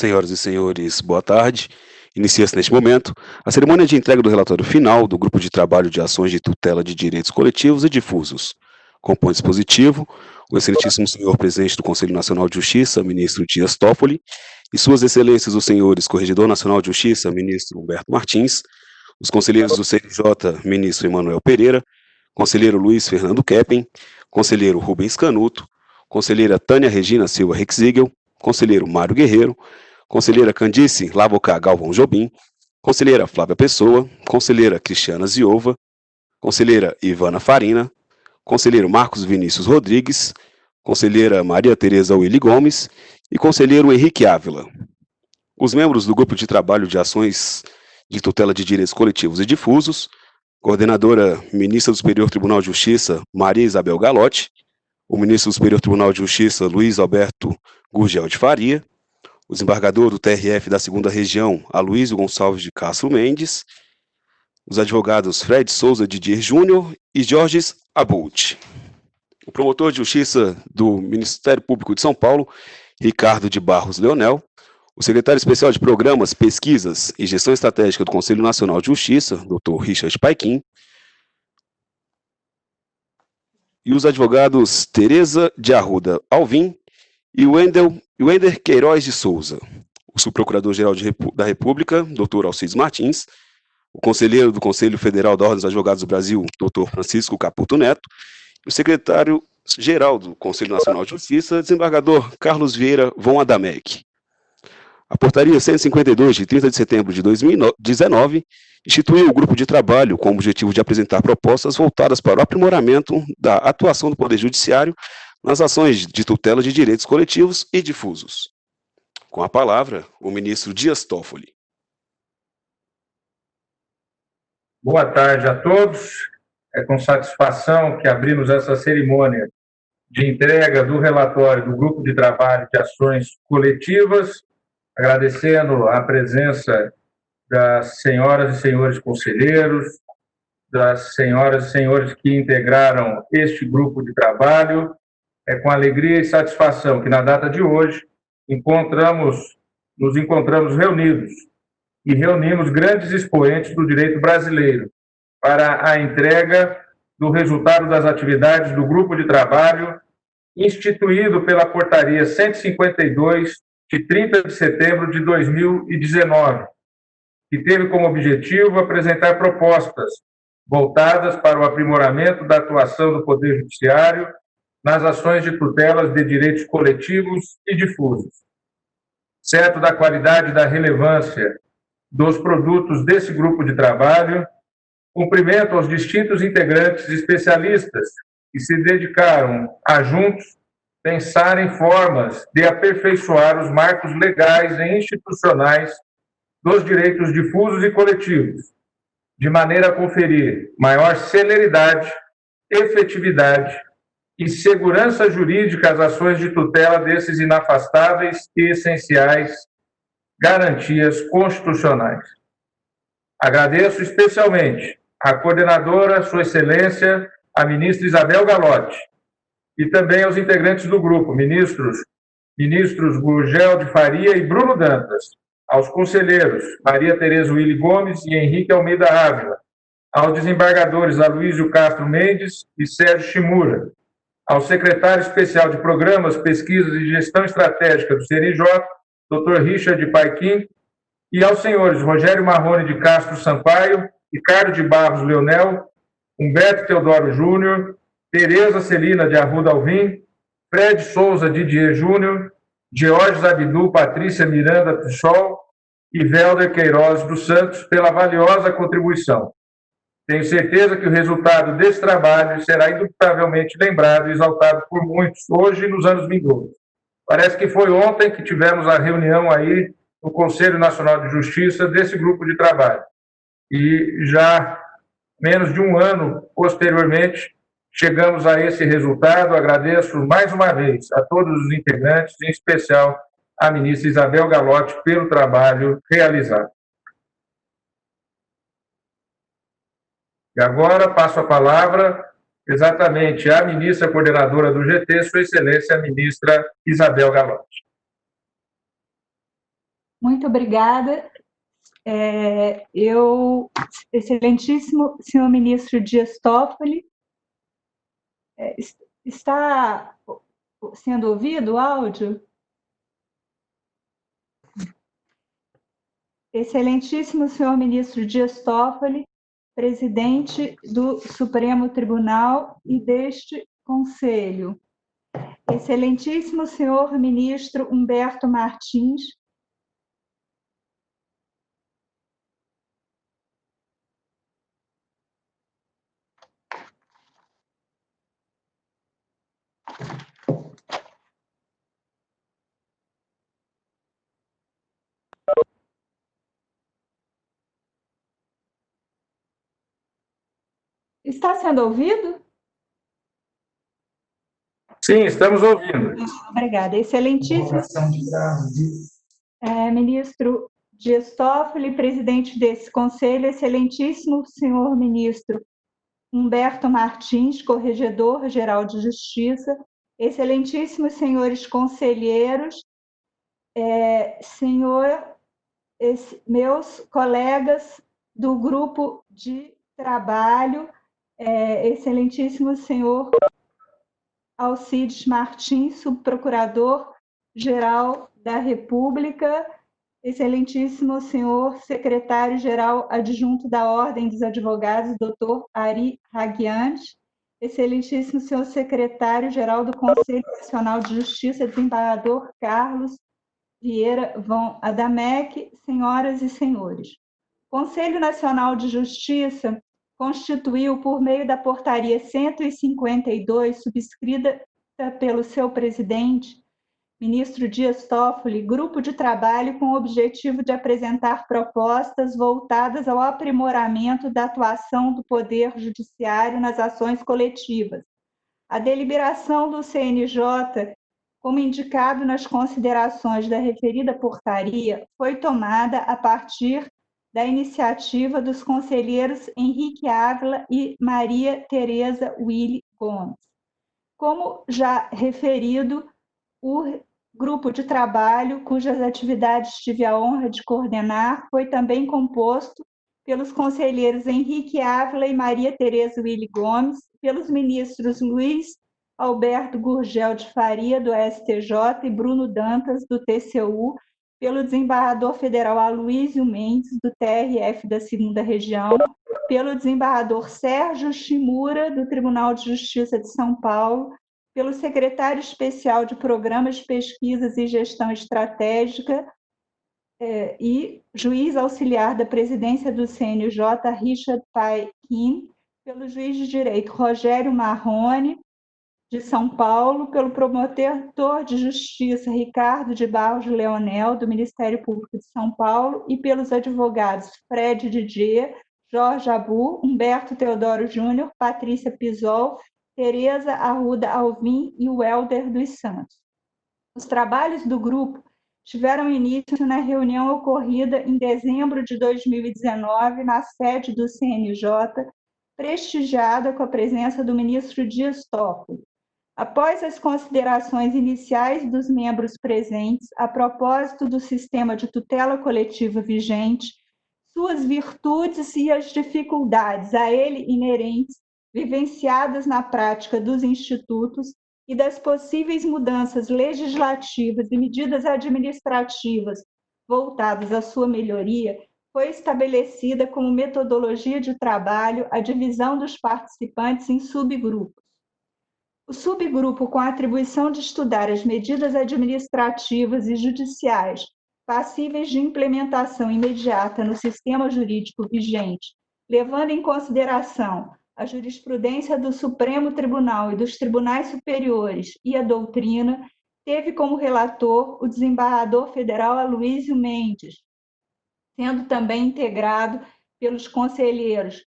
Senhoras e senhores, boa tarde. Inicia-se neste momento a cerimônia de entrega do relatório final do Grupo de Trabalho de Ações de Tutela de Direitos Coletivos e Difusos. Compõe dispositivo o excelentíssimo senhor presidente do Conselho Nacional de Justiça, ministro Dias Toffoli, e suas excelências os senhores Corregedor Nacional de Justiça, ministro Humberto Martins, os conselheiros do CNJ, ministro Emanuel Pereira, conselheiro Luiz Fernando Keppen, conselheiro Rubens Canuto, conselheira Tânia Regina Silva Rexigel, conselheiro Mário Guerreiro, conselheira Candice Lavocá Galvão Jobim, conselheira Flávia Pessoa, conselheira Cristiana Ziova, conselheira Ivana Farina, conselheiro Marcos Vinícius Rodrigues, conselheira Maria Tereza Willy Gomes e conselheiro Henrique Ávila. Os membros do Grupo de Trabalho de Ações de Tutela de Direitos Coletivos e Difusos, coordenadora ministra do Superior Tribunal de Justiça, Maria Isabel Galotti, o ministro do Superior Tribunal de Justiça, Luiz Alberto Gurgel de Faria, o desembargador do TRF da 2ª Região, Aloysio Gonçalves de Castro Mendes, os advogados Fred Souza Didier Júnior e Jorges Abult. O promotor de Justiça do Ministério Público de São Paulo, Ricardo de Barros Leonel, o secretário especial de Programas, Pesquisas e Gestão Estratégica do Conselho Nacional de Justiça, Dr. Richard Paikin, e os advogados Tereza de Arruda Alvim e Wender Queiroz de Souza, o subprocurador-geral da República, Dr. Alcides Martins, o conselheiro do Conselho Federal da Ordem dos Advogados do Brasil, Dr. Francisco Caputo Neto, e o secretário-geral do Conselho Nacional de Justiça, desembargador Carlos Vieira von Adamec. A portaria 152, de 30 de setembro de 2019, instituiu o grupo de trabalho com o objetivo de apresentar propostas voltadas para o aprimoramento da atuação do Poder Judiciário nas ações de tutela de direitos coletivos e difusos. Com a palavra, o ministro Dias Toffoli. Boa tarde a todos. É com satisfação que abrimos essa cerimônia de entrega do relatório do Grupo de Trabalho de Ações Coletivas, agradecendo a presença das senhoras e senhores conselheiros, das senhoras e senhores que integraram este grupo de trabalho. É com alegria e satisfação que, na data de hoje, nos encontramos reunidos e reunimos grandes expoentes do direito brasileiro para a entrega do resultado das atividades do grupo de trabalho instituído pela Portaria 152, de 30 de setembro de 2019, que teve como objetivo apresentar propostas voltadas para o aprimoramento da atuação do Poder Judiciário nas ações de tutelas de direitos coletivos e difusos. Certo da qualidade e da relevância dos produtos desse grupo de trabalho, cumprimento aos distintos integrantes especialistas que se dedicaram a juntos pensar em formas de aperfeiçoar os marcos legais e institucionais dos direitos difusos e coletivos, de maneira a conferir maior celeridade, efetividade e segurança jurídica às ações de tutela desses inafastáveis e essenciais garantias constitucionais. Agradeço especialmente à coordenadora, Sua Excelência, a ministra Isabel Galotti, e também aos integrantes do grupo, ministros Gurgel de Faria e Bruno Dantas, aos conselheiros Maria Tereza Willy Gomes e Henrique Almeida Ávila, aos desembargadores Aloysio Castro Mendes e Sérgio Shimura, ao secretário especial de Programas, Pesquisas e Gestão Estratégica do CNJ, Dr. Richard Paikin, e aos senhores Rogério Marrone de Castro Sampaio, Ricardo de Barros Leonel, Humberto Teodoro Júnior, Tereza Celina de Arruda Alvim, Fred Souza Didier Júnior, Georges Abdu Patrícia Miranda Pichol e Welder Queiroz dos Santos pela valiosa contribuição. Tenho certeza que o resultado desse trabalho será indubitavelmente lembrado e exaltado por muitos hoje e nos anos vindouros. Parece que foi ontem que tivemos a reunião aí no Conselho Nacional de Justiça desse grupo de trabalho. E já menos de um ano posteriormente chegamos a esse resultado. Agradeço mais uma vez a todos os integrantes, em especial à ministra Isabel Galotti, pelo trabalho realizado. E agora passo a palavra exatamente à ministra coordenadora do GT, Sua Excelência, a ministra Isabel Galotti. Muito obrigada. Excelentíssimo senhor ministro Dias Toffoli, está sendo ouvido o áudio? Excelentíssimo senhor ministro Dias Toffoli, presidente do Supremo Tribunal e deste Conselho. Excelentíssimo senhor ministro Humberto Martins, está sendo ouvido? Sim, estamos ouvindo. Obrigada. Excelentíssimo ministro Dias Toffoli, presidente desse conselho, excelentíssimo senhor ministro Humberto Martins, corregedor-geral de Justiça, excelentíssimos senhores conselheiros, meus colegas do grupo de trabalho, excelentíssimo senhor Alcides Martins, subprocurador-geral da República, excelentíssimo senhor secretário-geral adjunto da Ordem dos Advogados, doutor Ari Raguiante, excelentíssimo senhor secretário-geral do Conselho Nacional de Justiça, desembargador Carlos Vieira von Adamec, senhoras e senhores. O Conselho Nacional de Justiça constituiu, por meio da Portaria 152, subscrita pelo seu presidente, ministro Dias Toffoli, grupo de trabalho com o objetivo de apresentar propostas voltadas ao aprimoramento da atuação do Poder Judiciário nas ações coletivas. A deliberação do CNJ, como indicado nas considerações da referida portaria, foi tomada a partir da iniciativa dos conselheiros Henrique Ávila e Maria Tereza Willy Gomes. Como já referido, o grupo de trabalho, cujas atividades tive a honra de coordenar, foi também composto pelos conselheiros Henrique Ávila e Maria Tereza Willy Gomes, pelos ministros Luiz Alberto Gurgel de Faria, do STJ, e Bruno Dantas, do TCU, pelo desembargador federal Aloysio Mendes, do TRF da 2ª Região, pelo desembargador Sérgio Shimura, do Tribunal de Justiça de São Paulo, pelo secretário especial de Programas de Pesquisas e Gestão Estratégica e juiz auxiliar da presidência do CNJ, Richard Pai Kim, pelo juiz de direito Rogério Marrone, de São Paulo, pelo promotor de justiça Ricardo de Barros Leonel, do Ministério Público de São Paulo, e pelos advogados Fred Didier, Jorge Abu, Humberto Teodoro Júnior, Patrícia Pisol, Tereza Arruda Alvim e Welder dos Santos. Os trabalhos do grupo tiveram início na reunião ocorrida em dezembro de 2019 na sede do CNJ, prestigiada com a presença do ministro Dias Toffoli. Após as considerações iniciais dos membros presentes a propósito do sistema de tutela coletiva vigente, suas virtudes e as dificuldades a ele inerentes, vivenciadas na prática dos institutos, e das possíveis mudanças legislativas e medidas administrativas voltadas à sua melhoria, foi estabelecida como metodologia de trabalho a divisão dos participantes em subgrupos. O subgrupo com a atribuição de estudar as medidas administrativas e judiciais passíveis de implementação imediata no sistema jurídico vigente, levando em consideração a jurisprudência do Supremo Tribunal e dos tribunais superiores e a doutrina, teve como relator o desembargador federal Aloysio Mendes, sendo também integrado pelos conselheiros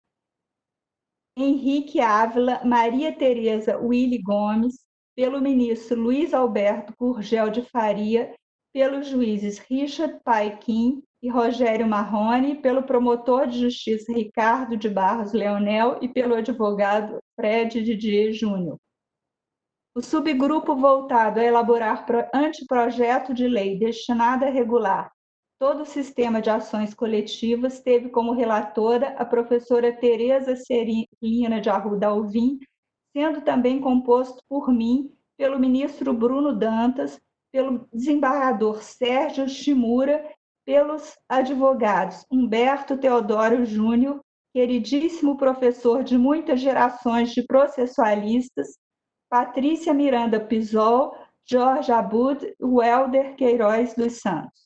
Henrique Ávila, Maria Tereza Willy Gomes, pelo ministro Luiz Alberto Gurgel de Faria, pelos juízes Richard Pai Kim e Rogério Marrone, pelo promotor de justiça Ricardo de Barros Leonel e pelo advogado Fred Didier Júnior. O subgrupo voltado a elaborar anteprojeto de lei destinado a regular todo o sistema de ações coletivas teve como relatora a professora Tereza Celina de Arruda Alvim, sendo também composto por mim, pelo ministro Bruno Dantas, pelo desembargador Sérgio Shimura, pelos advogados Humberto Teodoro Júnior, queridíssimo professor de muitas gerações de processualistas, Patrícia Miranda Pisol, Jorge Abud e Welder Queiroz dos Santos.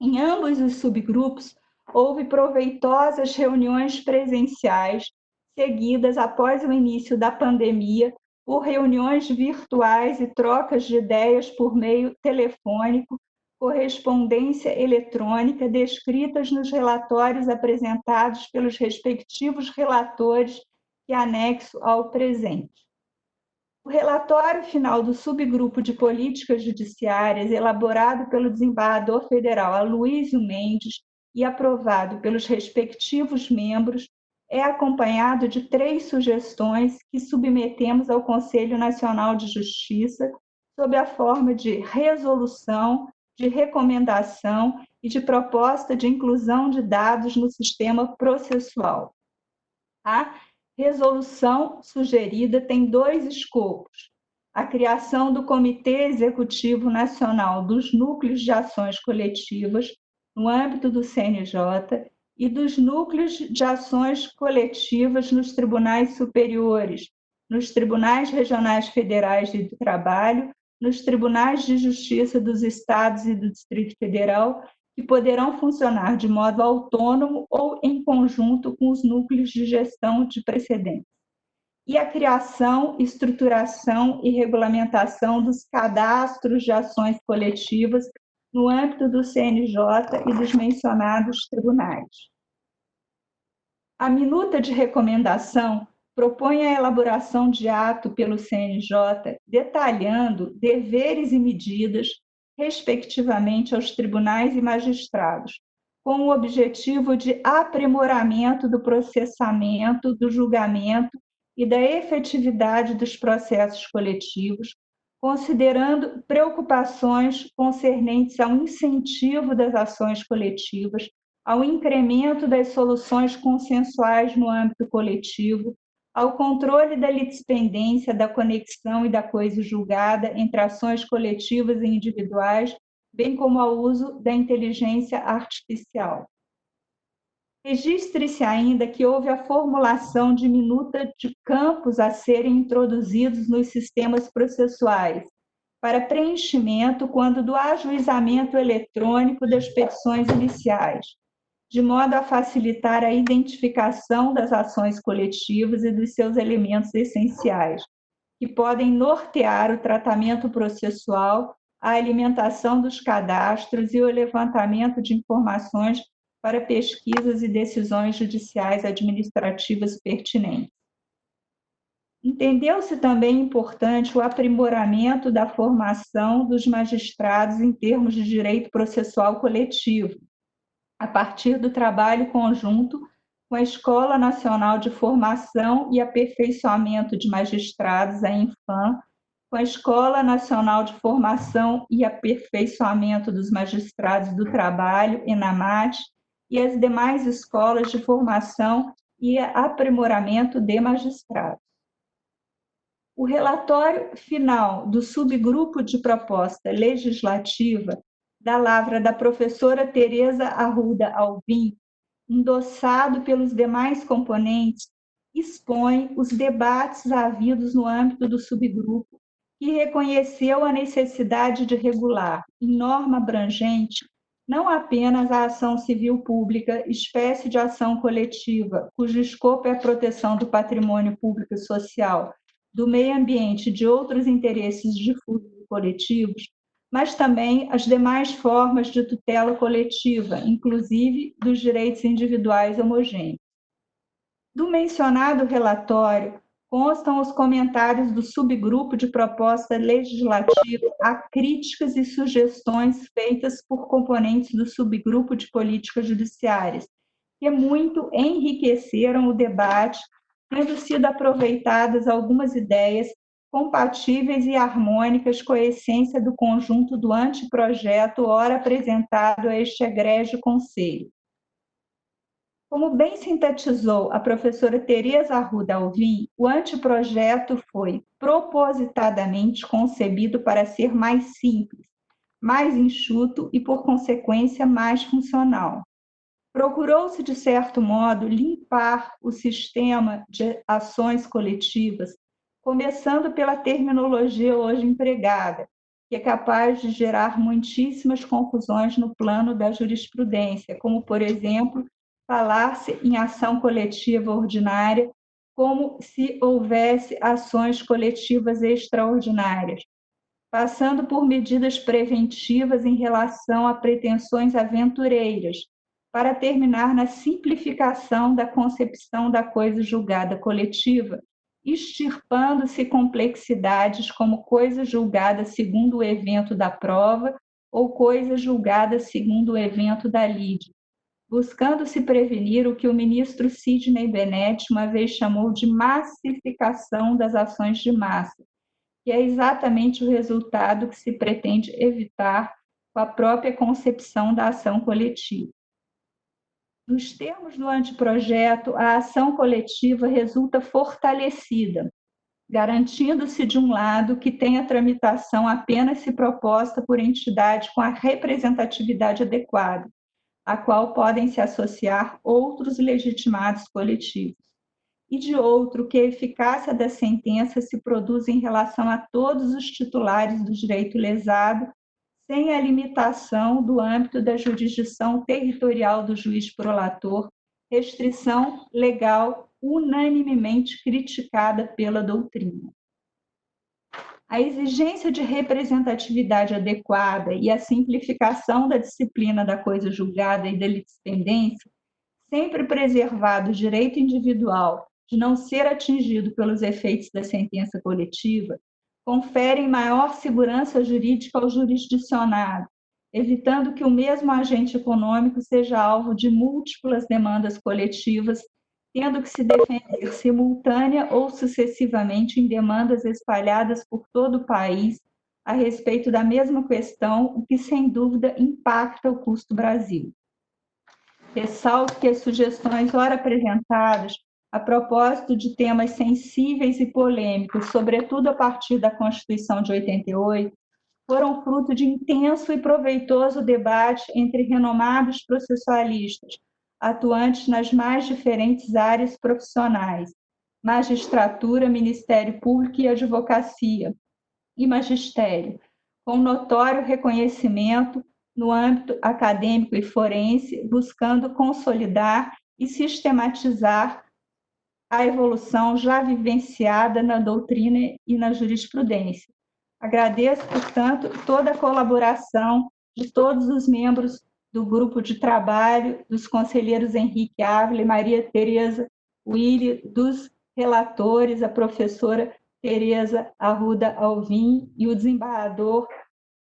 Em ambos os subgrupos, houve proveitosas reuniões presenciais, seguidas após o início da pandemia, por reuniões virtuais e trocas de ideias por meio telefônico, correspondência eletrônica, descritas nos relatórios apresentados pelos respectivos relatores que anexo ao presente. O relatório final do subgrupo de políticas judiciárias, elaborado pelo desembargador federal Aloysio Mendes e aprovado pelos respectivos membros, é acompanhado de 3 sugestões que submetemos ao Conselho Nacional de Justiça sob a forma de resolução, de recomendação e de proposta de inclusão de dados no sistema processual. A resolução sugerida tem 2 escopos: a criação do Comitê Executivo Nacional dos Núcleos de Ações Coletivas, no âmbito do CNJ, e dos núcleos de ações coletivas nos tribunais superiores, nos tribunais regionais federais de trabalho, nos tribunais de justiça dos estados e do Distrito Federal, que poderão funcionar de modo autônomo ou em conjunto com os núcleos de gestão de precedentes. E a criação, estruturação e regulamentação dos cadastros de ações coletivas no âmbito do CNJ e dos mencionados tribunais. A minuta de recomendação propõe a elaboração de ato pelo CNJ detalhando deveres e medidas respectivamente aos tribunais e magistrados, com o objetivo de aprimoramento do processamento, do julgamento e da efetividade dos processos coletivos, considerando preocupações concernentes ao incentivo das ações coletivas, ao incremento das soluções consensuais no âmbito coletivo, ao controle da litispendência, da conexão e da coisa julgada entre ações coletivas e individuais, bem como ao uso da inteligência artificial. Registre-se ainda que houve a formulação de minuta de campos a serem introduzidos nos sistemas processuais, para preenchimento quando do ajuizamento eletrônico das petições iniciais, de modo a facilitar a identificação das ações coletivas e dos seus elementos essenciais, que podem nortear o tratamento processual, a alimentação dos cadastros e o levantamento de informações para pesquisas e decisões judiciais administrativas pertinentes. Entendeu-se também importante o aprimoramento da formação dos magistrados em termos de direito processual coletivo, a partir do trabalho conjunto com a Escola Nacional de Formação e Aperfeiçoamento de Magistrados, a INFAM, com a Escola Nacional de Formação e Aperfeiçoamento dos Magistrados do Trabalho, ENAMAT, e as demais escolas de formação e aprimoramento de magistrados. O relatório final do subgrupo de proposta legislativa da lavra da professora Tereza Arruda Alvim, endossado pelos demais componentes, expõe os debates havidos no âmbito do subgrupo, que reconheceu a necessidade de regular, em norma abrangente, não apenas a ação civil pública, espécie de ação coletiva, cujo escopo é a proteção do patrimônio público e social, do meio ambiente e de outros interesses difusos e coletivos, mas também as demais formas de tutela coletiva, inclusive dos direitos individuais homogêneos. Do mencionado relatório, constam os comentários do subgrupo de proposta legislativa a críticas e sugestões feitas por componentes do subgrupo de políticas judiciárias, que muito enriqueceram o debate, tendo sido aproveitadas algumas ideias compatíveis e harmônicas com a essência do conjunto do anteprojeto ora apresentado a este egrégio Conselho. Como bem sintetizou a professora Tereza Arruda Alvim, o anteprojeto foi propositadamente concebido para ser mais simples, mais enxuto e, por consequência, mais funcional. Procurou-se, de certo modo, limpar o sistema de ações coletivas, começando pela terminologia hoje empregada, que é capaz de gerar muitíssimas confusões no plano da jurisprudência, como, por exemplo, falar-se em ação coletiva ordinária como se houvesse ações coletivas extraordinárias, passando por medidas preventivas em relação a pretensões aventureiras, para terminar na simplificação da concepção da coisa julgada coletiva, extirpando-se complexidades como coisa julgada segundo o evento da prova ou coisa julgada segundo o evento da lide, buscando se prevenir o que o ministro Sidney Bennett uma vez chamou de massificação das ações de massa, que é exatamente o resultado que se pretende evitar com a própria concepção da ação coletiva. Nos termos do anteprojeto, a ação coletiva resulta fortalecida, garantindo-se, de um lado, que tenha tramitação apenas se proposta por entidade com a representatividade adequada, a qual podem se associar outros legitimados coletivos, e, de outro, que a eficácia da sentença se produza em relação a todos os titulares do direito lesado, sem a limitação do âmbito da jurisdição territorial do juiz prolator, restrição legal unanimemente criticada pela doutrina. A exigência de representatividade adequada e a simplificação da disciplina da coisa julgada e da litispendência, sempre preservado o direito individual de não ser atingido pelos efeitos da sentença coletiva, conferem maior segurança jurídica ao jurisdicionado, evitando que o mesmo agente econômico seja alvo de múltiplas demandas coletivas, tendo que se defender simultânea ou sucessivamente em demandas espalhadas por todo o país a respeito da mesma questão, o que, sem dúvida, impacta o custo Brasil. Ressalto que as sugestões ora apresentadas a propósito de temas sensíveis e polêmicos, sobretudo a partir da Constituição de 88, foram fruto de intenso e proveitoso debate entre renomados processualistas, atuantes nas mais diferentes áreas profissionais, magistratura, Ministério Público e advocacia, e magistério, com notório reconhecimento no âmbito acadêmico e forense, buscando consolidar e sistematizar a evolução já vivenciada na doutrina e na jurisprudência. Agradeço, portanto, toda a colaboração de todos os membros do grupo de trabalho, dos conselheiros Henrique Ávila e Maria Tereza Willi, dos relatores, a professora Tereza Arruda Alvim e o desembargador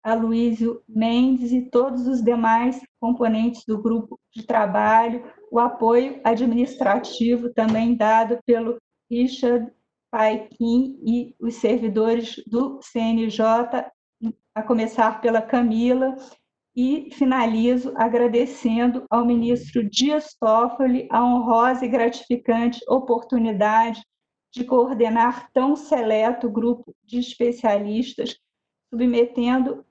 Aloísio Mendes e todos os demais componentes do grupo de trabalho, o apoio administrativo também dado pelo Richard Paikin e os servidores do CNJ, a começar pela Camila, e finalizo agradecendo ao ministro Dias Toffoli a honrosa e gratificante oportunidade de coordenar tão seleto grupo de especialistas, submetendo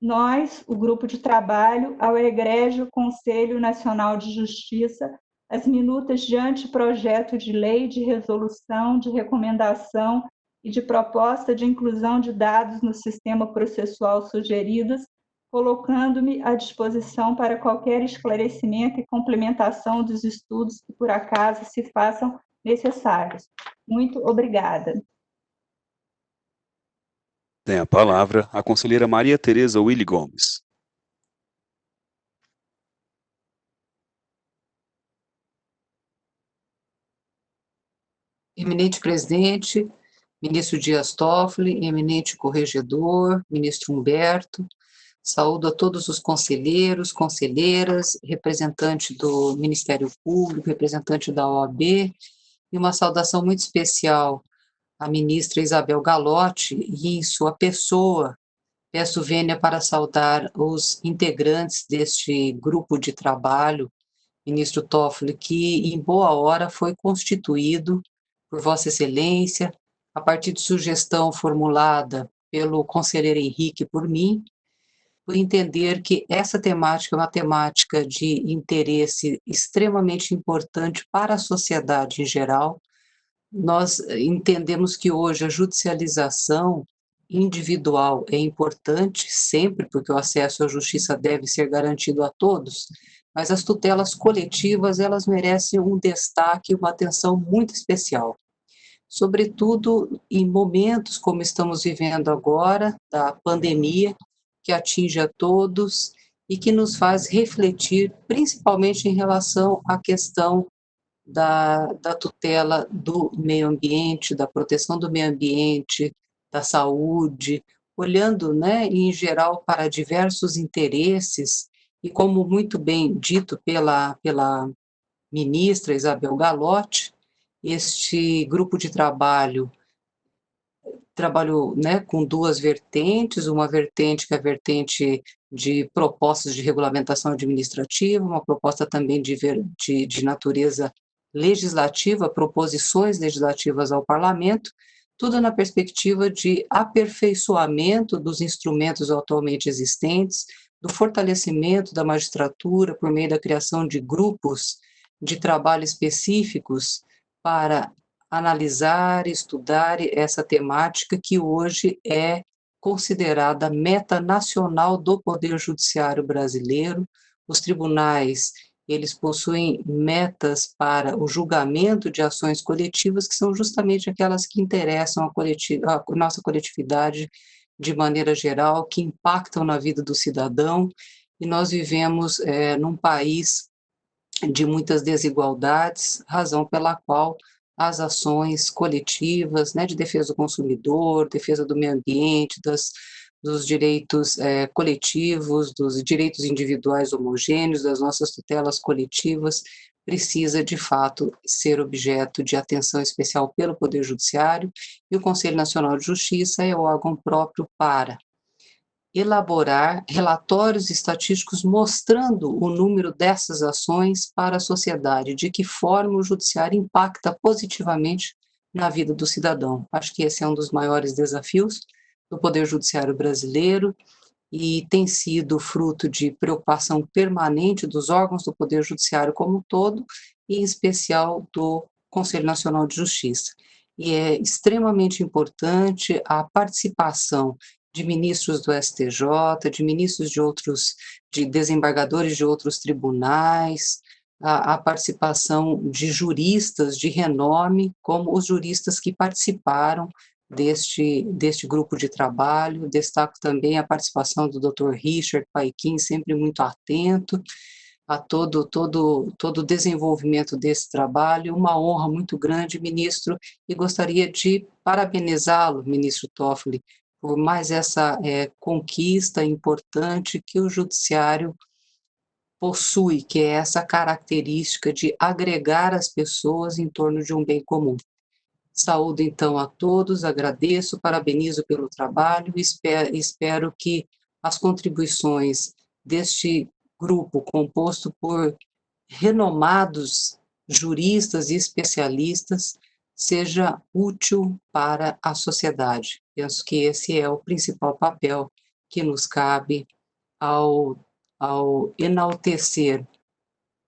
nós, o grupo de trabalho, ao egrégio Conselho Nacional de Justiça, as minutas de anteprojeto de lei, de resolução, de recomendação e de proposta de inclusão de dados no sistema processual sugeridas, colocando-me à disposição para qualquer esclarecimento e complementação dos estudos que, por acaso, se façam necessários. Muito obrigada. Tem a palavra a conselheira Maria Tereza Willi Gomes. Eminente presidente, ministro Dias Toffoli, eminente corregedor, ministro Humberto, saúdo a todos os conselheiros, conselheiras, representante do Ministério Público, representante da OAB, e uma saudação muito especial a ministra Isabel Galotti, e em sua pessoa, peço vênia para saudar os integrantes deste grupo de trabalho, ministro Toffoli, que em boa hora foi constituído por Vossa Excelência, a partir de sugestão formulada pelo conselheiro Henrique e por mim, por entender que essa temática é uma temática de interesse extremamente importante para a sociedade em geral. Nós entendemos que hoje a judicialização individual é importante sempre, porque o acesso à justiça deve ser garantido a todos, mas as tutelas coletivas, elas merecem um destaque e uma atenção muito especial, sobretudo em momentos como estamos vivendo agora, da pandemia, que atinge a todos e que nos faz refletir, principalmente em relação à questão da tutela do meio ambiente, da proteção do meio ambiente, da saúde, olhando, né, em geral para diversos interesses, e como muito bem dito pela ministra Isabel Galotti, este grupo de trabalho trabalhou, né, com duas vertentes, uma vertente que é a vertente de propostas de regulamentação administrativa, uma proposta também de natureza legislativa, proposições legislativas ao parlamento, tudo na perspectiva de aperfeiçoamento dos instrumentos atualmente existentes, do fortalecimento da magistratura por meio da criação de grupos de trabalho específicos para analisar, estudar essa temática que hoje é considerada meta nacional do Poder Judiciário brasileiro. Os tribunais, eles possuem metas para o julgamento de ações coletivas, que são justamente aquelas que interessam a nossa coletividade de maneira geral, que impactam na vida do cidadão, e nós vivemos num país de muitas desigualdades, razão pela qual as ações coletivas, né, de defesa do consumidor, defesa do meio ambiente, dos direitos coletivos, dos direitos individuais homogêneos, das nossas tutelas coletivas, precisa, de fato, ser objeto de atenção especial pelo Poder Judiciário, e o Conselho Nacional de Justiça é o órgão próprio para elaborar relatórios estatísticos mostrando o número dessas ações para a sociedade, de que forma o judiciário impacta positivamente na vida do cidadão. Acho que esse é um dos maiores desafios do Poder Judiciário brasileiro e tem sido fruto de preocupação permanente dos órgãos do Poder Judiciário como um todo, e em especial do Conselho Nacional de Justiça. E é extremamente importante a participação de ministros do STJ, de ministros de desembargadores de outros tribunais, a participação de juristas de renome, como os juristas que participaram deste grupo de trabalho. Destaco também a participação do Dr. Richard Paikin, sempre muito atento a todo o desenvolvimento desse trabalho. Uma honra muito grande, ministro, e gostaria de parabenizá-lo, ministro Toffoli, por mais essa conquista importante que o judiciário possui, que é essa característica de agregar as pessoas em torno de um bem comum. Saúdo, então, a todos, agradeço, parabenizo pelo trabalho, espero que as contribuições deste grupo, composto por renomados juristas e especialistas, seja útil para a sociedade. Penso que esse é o principal papel que nos cabe ao enaltecer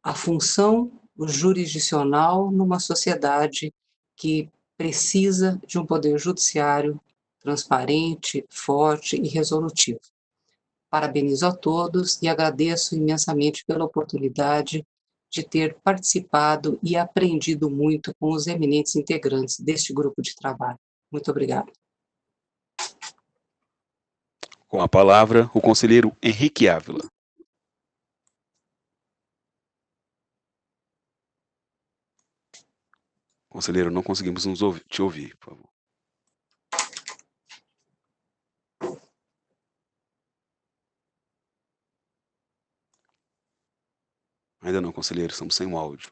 a função jurisdicional numa sociedade que precisa de um poder judiciário transparente, forte e resolutivo. Parabenizo a todos e agradeço imensamente pela oportunidade de ter participado e aprendido muito com os eminentes integrantes deste grupo de trabalho. Muito obrigada. Com a palavra, o conselheiro Henrique Ávila. Conselheiro, não conseguimos te ouvir, por favor. Ainda não, conselheiro, estamos sem o áudio.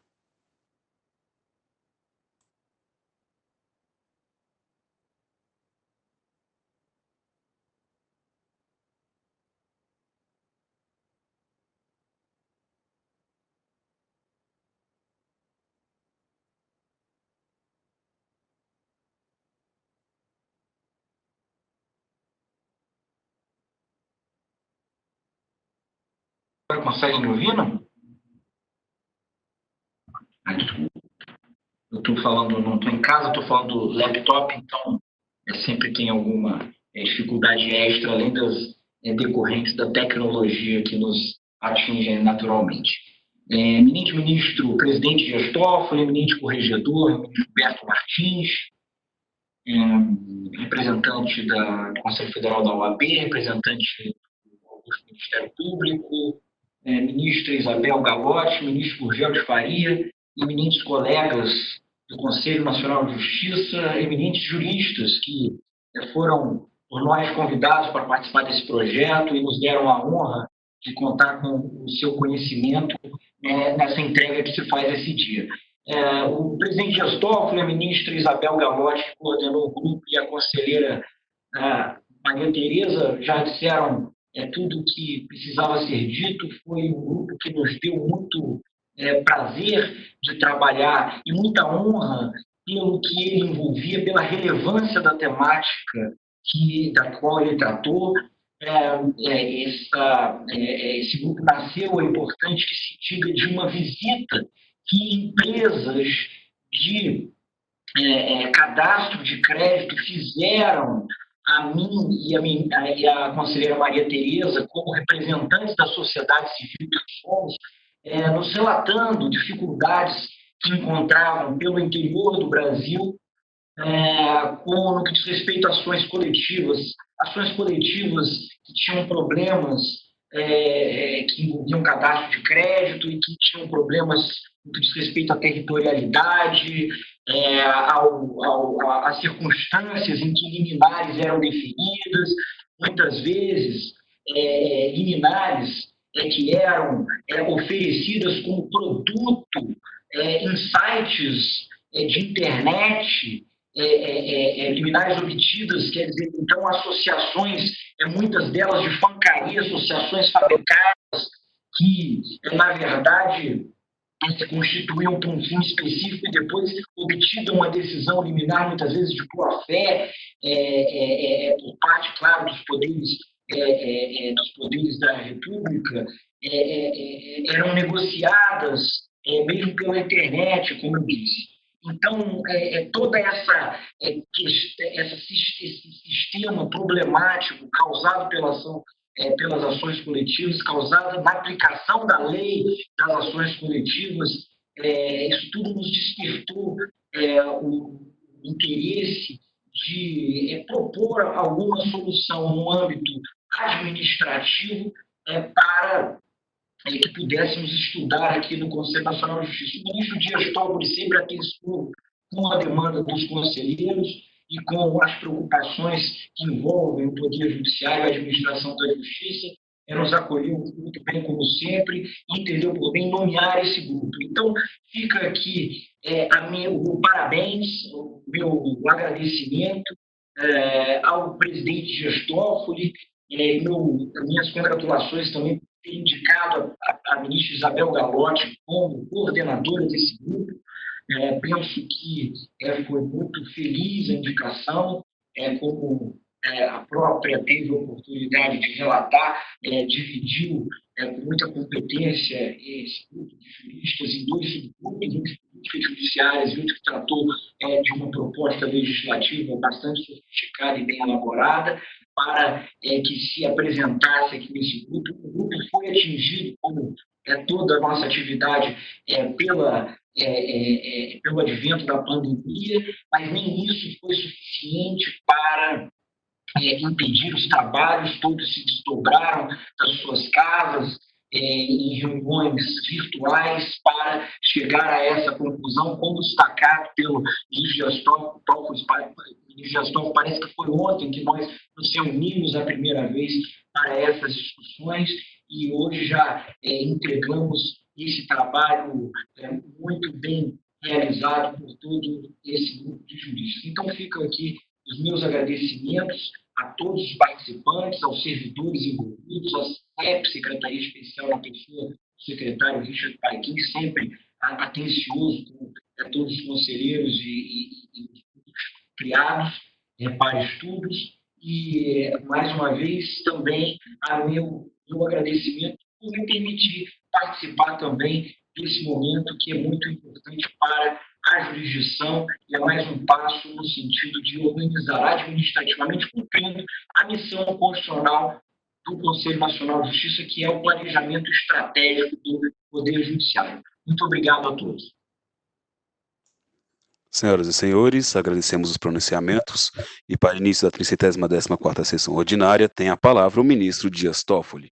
conseguem me ouvir, não? Desculpa. Eu estou falando, não estou em casa, estou falando do laptop, então sempre tem alguma dificuldade extra, além das decorrentes da tecnologia que nos atingem naturalmente. Eminente ministro presidente Dias Toffoli, eminente corregedor, ministro Humberto Martins, representante do Conselho Federal da OAB, representante do Ministério Público, ministra Isabel Galotti, ministro Gurgel de Faria, eminentes colegas do Conselho Nacional de Justiça, eminentes juristas que foram por nós convidados para participar desse projeto e nos deram a honra de contar com o seu conhecimento nessa entrega que se faz esse dia. O presidente Dias Toffoli, a ministra Isabel Galotti, que coordenou o grupo, e a conselheira Maria Tereza já disseram tudo o que precisava ser dito. Foi um grupo que nos deu muito prazer de trabalhar e muita honra pelo que ele envolvia, pela relevância da temática da qual ele tratou. Esse grupo nasceu, é importante que se diga, de uma visita que empresas de cadastro de crédito fizeram a mim e a conselheira Maria Tereza, como representantes da sociedade civil que somos, nos relatando dificuldades que encontravam pelo interior do Brasil, no que diz respeito a ações coletivas que tinham problemas que envolviam cadastro de crédito e que tinham problemas no que diz respeito à territorialidade, às circunstâncias em que liminares eram definidas, muitas vezes liminares que eram oferecidas como produto em sites de internet, liminares obtidas, quer dizer, então, associações, muitas delas de fancaria, associações fabricadas, que, na verdade, se constituíam para um fim específico e depois obtida uma decisão liminar, muitas vezes de boa-fé, por parte, claro, dos poderes da República, eram negociadas mesmo pela internet, como eu disse. Então, todo esse sistema problemático causado pelas ações coletivas, causado na aplicação da lei das ações coletivas, isso tudo nos despertou o interesse de propor alguma solução no âmbito administrativo para que pudéssemos estudar aqui no Conselho Nacional de Justiça. O ministro Dias Toffoli sempre atencioso com a demanda dos conselheiros e com as preocupações que envolvem o Poder Judiciário e a administração da Justiça, nos acolheu muito bem, como sempre, e entendeu por bem nomear esse grupo. Então, fica aqui o parabéns, o meu agradecimento ao presidente Dias Toffoli, minhas congratulações também por ter indicado a ministra Isabel Galotti como coordenadora desse grupo. Penso que foi muito feliz a indicação, como a própria teve a oportunidade de relatar, dividiu com muita competência esse grupo de juristas em dois subgrupos, um de políticas judiciárias e outro que tratou de uma proposta legislativa bastante sofisticada e bem elaborada, para que se apresentasse aqui nesse grupo. O grupo foi atingido, como toda a nossa atividade, pelo advento da pandemia, mas nem isso foi suficiente para impedir os trabalhos. Todos se desdobraram das suas casas em reuniões virtuais para chegar a essa conclusão, como destacado pelo ministro Dias Toffoli. Parece que foi ontem que nós nos reunimos a primeira vez para essas discussões e hoje já entregamos esse trabalho muito bem realizado por todo esse grupo de juristas. Então, ficam aqui os meus agradecimentos a todos os participantes, aos servidores envolvidos, à SEP, Secretaria Especial na pessoa do secretário Richard Paquim, sempre atencioso com todos os conselheiros e criados para estudos. E, mais uma vez, também a meu agradecimento por me permitir participar também desse momento que é muito importante para a jurisdição e é mais um passo no sentido de organizar administrativamente, cumprindo a missão constitucional do Conselho Nacional de Justiça, que é o planejamento estratégico do Poder Judiciário. Muito obrigado a todos. Senhoras e senhores, agradecemos os pronunciamentos e para início da 310ª sessão ordinária tem a palavra o ministro Dias Toffoli.